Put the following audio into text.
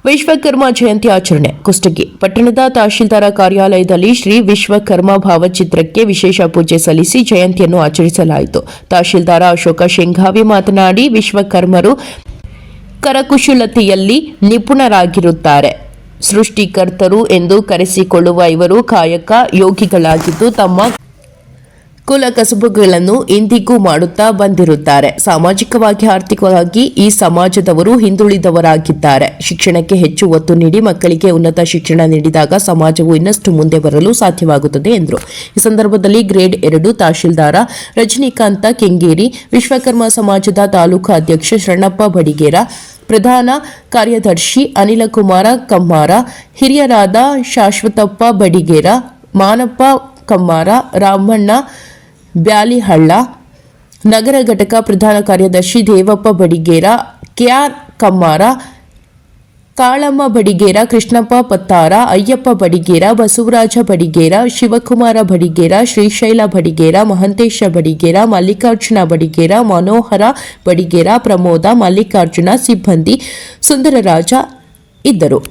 ವಿಶ್ವಕರ್ಮ ಜಯಂತಿ ಆಚರಣೆ ಕುಷ್ಟಗಿ ಪಟ್ಟಣದ ತಹಶೀಲ್ದಾರ ಕಾರ್ಯಾಲಯದಲ್ಲಿ ಶ್ರೀ ವಿಶ್ವಕರ್ಮ ಭಾವಚಿತ್ರಕ್ಕೆ ವಿಶೇಷ ಪೂಜೆ ಸಲ್ಲಿಸಿ ಜಯಂತಿಯನ್ನು ಆಚರಿಸಲಾಯಿತು. ತಹಶೀಲ್ದಾರ ಅಶೋಕ ಶೇಂಘಾವಿ ಮಾತನಾಡಿ, ವಿಶ್ವಕರ್ಮರು ಕರಕುಶಲತೆಯಲ್ಲಿ ನಿಪುಣರಾಗಿರುತ್ತಾರೆ. ಸೃಷ್ಟಿಕರ್ತರು ಎಂದು ಕರೆಸಿಕೊಳ್ಳುವ ಇವರು ಕಾಯಕ ಯೋಗಿಗಳಾಗಿದ್ದು ತಮ್ಮ ಕುಲ ಕಸುಬುಗಳನ್ನು ಇಂದಿಗೂ ಮಾಡುತ್ತಾ ಬಂದಿರುತ್ತಾರೆ. ಸಾಮಾಜಿಕವಾಗಿ ಆರ್ಥಿಕವಾಗಿ ಈ ಸಮಾಜದವರು ಹಿಂದುಳಿದವರಾಗಿದ್ದಾರೆ. ಶಿಕ್ಷಣಕ್ಕೆ ಹೆಚ್ಚು ಒತ್ತು ನೀಡಿ ಮಕ್ಕಳಿಗೆ ಉನ್ನತ ಶಿಕ್ಷಣ ನೀಡಿದಾಗ ಸಮಾಜವು ಇನ್ನಷ್ಟು ಮುಂದೆ ಬರಲು ಸಾಧ್ಯವಾಗುತ್ತದೆ ಎಂದರು. ಈ ಸಂದರ್ಭದಲ್ಲಿ ಗ್ರೇಡ್ 2 ತಹಶೀಲ್ದಾರ ರಜನಿಕಾಂತ ಕೆಂಗೇರಿ, ವಿಶ್ವಕರ್ಮ ಸಮಾಜದ ತಾಲೂಕು ಅಧ್ಯಕ್ಷ ಶರಣಪ್ಪ ಬಡಿಗೇರ, ಪ್ರಧಾನ ಕಾರ್ಯದರ್ಶಿ ಅನಿಲಕುಮಾರ ಕಮ್ಮಾರ, ಹಿರಿಯರಾದ ಶಾಶ್ವತಪ್ಪ ಬಡಿಗೇರ, ಮಾನಪ್ಪ ಕಮ್ಮಾರ, ರಾಮಣ್ಣ ಬ್ಯಾಲಿಹಳ್ಳ, ನಗರ ಘಟಕ ಪ್ರಧಾನ ಕಾರ್ಯದರ್ಶಿ ದೇವಪ್ಪ ಬಡಿಗೇರ, ಕೆಆರ್ ಕಮ್ಮಾರ, ಕಾಳಮ್ಮ ಬಡಿಗೇರ, ಕೃಷ್ಣಪ್ಪ ಪತ್ತಾರ, ಅಯ್ಯಪ್ಪ ಬಡಿಗೇರ, ಬಸವರಾಜ ಬಡಿಗೇರ, ಶಿವಕುಮಾರ ಬಡಿಗೇರ, ಶ್ರೀಶೈಲ ಬಡಿಗೇರ, ಮಹಂತೇಶ ಬಡಿಗೇರ, ಮಲ್ಲಿಕಾರ್ಜುನ ಬಡಿಗೇರ, ಮನೋಹರ ಬಡಿಗೇರ, ಪ್ರಮೋದ, ಮಲ್ಲಿಕಾರ್ಜುನ, ಸಿಬ್ಬಂದಿ, ಸುಂದರರಾಜ ಇದ್ದರು.